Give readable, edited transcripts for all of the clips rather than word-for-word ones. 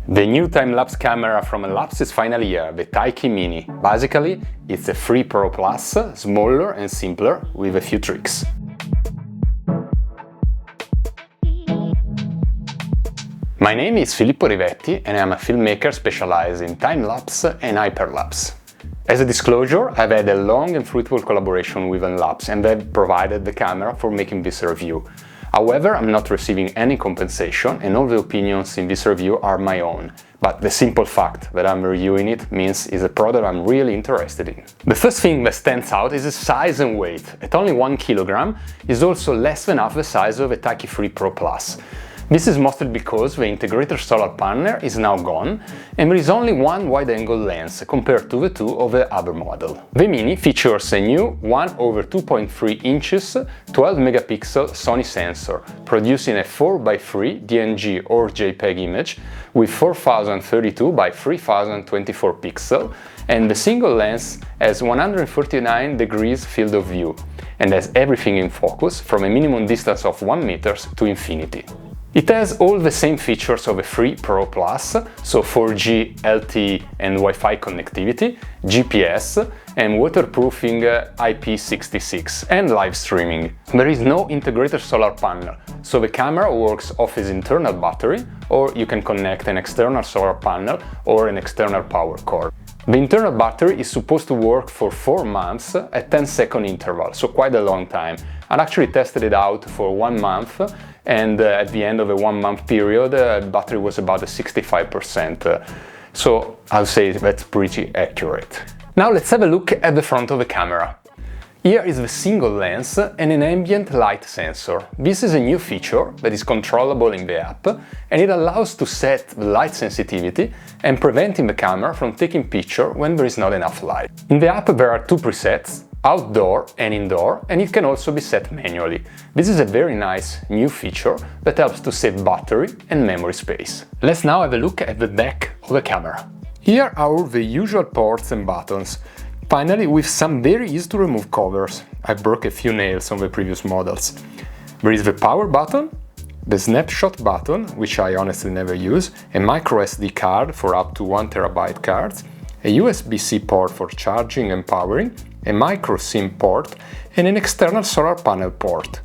The new time-lapse camera from Enlaps is finally here, the Tikee MINI. Basically, it's a 3 Pro Plus, smaller and simpler, with a few tricks. My name is Filippo Rivetti and I'm a filmmaker specialized in time-lapse and hyperlapse. As a disclosure, I've had a long and fruitful collaboration with Enlaps and they've provided the camera for making this review. However, I'm not receiving any compensation and all the opinions in this review are my own. But the simple fact that I'm reviewing it means it's a product I'm really interested in. The first thing that stands out is the size and weight. At only 1 kilogram, is also less than half the size of a Tikee 3 Pro Plus. This is mostly because the integrated solar panel is now gone and there is only one wide-angle lens compared to the two of the other model. The Mini features a new 1/2.3 inches 12 megapixel Sony sensor, producing a 4x3 DNG or JPEG image with 4032 by 3024 pixel, and the single lens has 149 degrees field of view and has everything in focus from a minimum distance of 1 meter to infinity. It has all the same features of a 3 Pro Plus, so 4G, LTE and Wi-Fi connectivity, GPS and waterproofing IP66 and live streaming. There is no integrated solar panel, so the camera works off its internal battery, or you can connect an external solar panel or an external power cord. The internal battery is supposed to work for 4 months at 10-second interval, so quite a long time. I actually tested it out for 1 month and at the end of a 1-month period the battery was about 65%, so I'll say that's pretty accurate. Now let's have a look at the front of the camera. Here is the single lens and an ambient light sensor. This is a new feature that is controllable in the app and it allows to set the light sensitivity and preventing the camera from taking pictures when there is not enough light. In the app there are 2 presets, outdoor and indoor, and it can also be set manually. This is a very nice new feature that helps to save battery and memory space. Let's now have a look at the back of the camera. Here are all the usual ports and buttons. Finally, with some very easy to remove covers. I broke a few nails on the previous models. There is the power button, the snapshot button, which I honestly never use, a micro SD card for up to 1 terabyte cards, a USB-C port for charging and powering, a micro SIM port and an external solar panel port.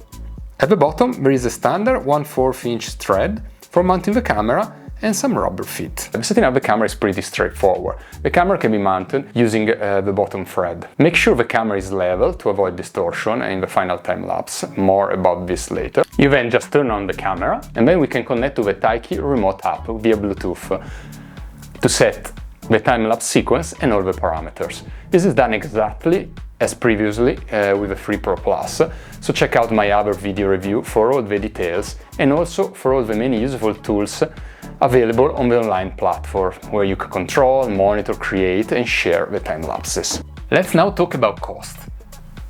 At the bottom there is a standard 1/4 inch thread for mounting the camera and some rubber feet. The setting up the camera is pretty straightforward. The camera can be mounted using the bottom thread. Make sure the camera is level to avoid distortion in the final time lapse. More about this later. You then just turn on the camera and then we can connect to the Tikee remote app via Bluetooth to set the time-lapse sequence and all the parameters. This is done exactly as previously with the 3 Pro Plus, so check out my other video review for all the details and also for all the many useful tools available on the online platform where you can control, monitor, create and share the time lapses. Let's now talk about cost.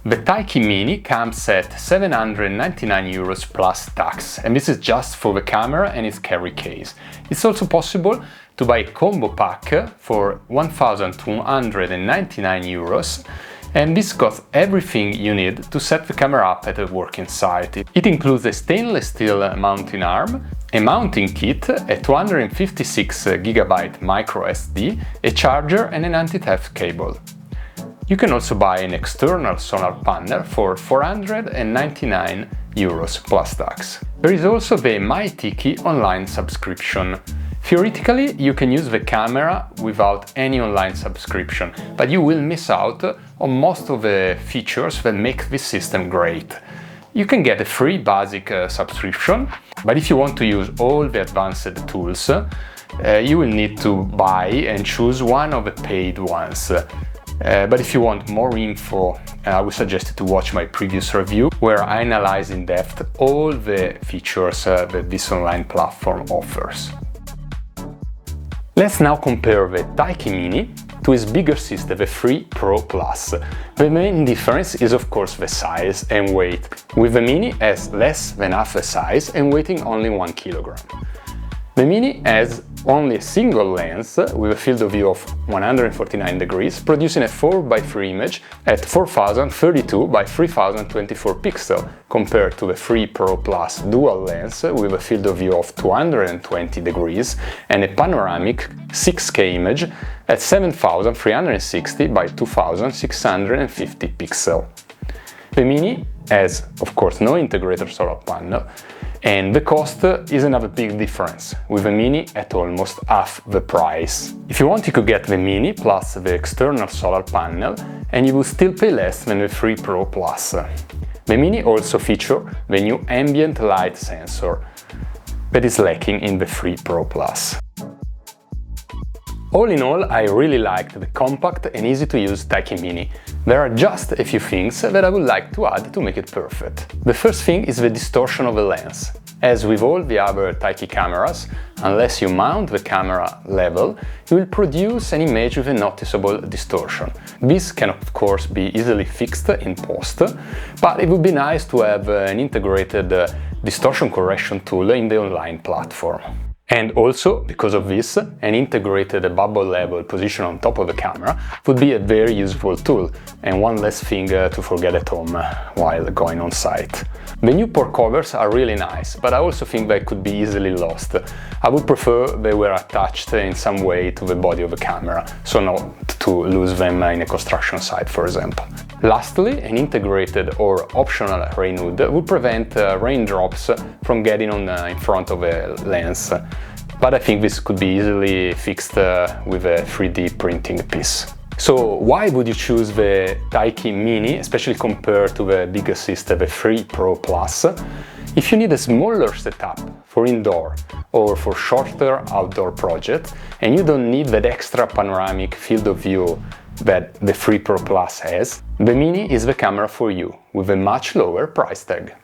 The Tikee MINI comes at €799 plus tax, and this is just for the camera and its carry case. It's also possible to buy a combo pack for €1,299, and this got everything you need to set the camera up at a working site. It includes a stainless steel mounting arm, a mounting kit, a 256GB micro SD, a charger and an anti-theft cable. You can also buy an external solar panel for €499 plus tax. There is also the My Tikee online subscription. Theoretically, you can use the camera without any online subscription, but you will miss out on most of the features that make this system great. You can get a free basic subscription, but if you want to use all the advanced tools, you will need to buy and choose one of the paid ones. But if you want more info, I would suggest you to watch my previous review where I analyze in depth all the features that this online platform offers. Let's now compare the Tikee MINI to its bigger sister, the 3 Pro Plus. The main difference is of course the size and weight, with the Mini has less than half the size and weighing only 1 kilogram. The Mini has only a single lens with a field of view of 149 degrees, producing a 4x3 image at 4032 by 3024 pixels, compared to the 3 Pro Plus dual lens with a field of view of 220 degrees and a panoramic 6K image at 7360 by 2650 pixels. The Mini has, of course, no integrated solar panel, and the cost is another big difference, with the Mini at almost half the price. If you want, you could get the Mini plus the external solar panel, and you will still pay less than the 3 Pro Plus. The Mini also features the new ambient light sensor that is lacking in the 3 Pro Plus. All in all, I really liked the compact and easy to use Tikee Mini. There are just a few things that I would like to add to make it perfect. The first thing is the distortion of the lens. As with all the other Tikee cameras, unless you mount the camera level, you will produce an image with a noticeable distortion. This can of course be easily fixed in post, but it would be nice to have an integrated distortion correction tool in the online platform. And also, because of this, an integrated bubble level position on top of the camera would be a very useful tool, and one less thing to forget at home while going on site. The new port covers are really nice, but I also think they could be easily lost. I would prefer they were attached in some way to the body of the camera, so not to lose them in a construction site, for example. Lastly, an integrated or optional rain hood would prevent raindrops from getting on in front of a lens, but I think this could be easily fixed with a 3D printing piece. So why would you choose the Tikee Mini, especially compared to the bigger sister, the 3 Pro Plus? If you need a smaller setup for indoor or for shorter outdoor projects, and you don't need that extra panoramic field of view that the 3 Pro Plus has, the Mini is the camera for you, with a much lower price tag.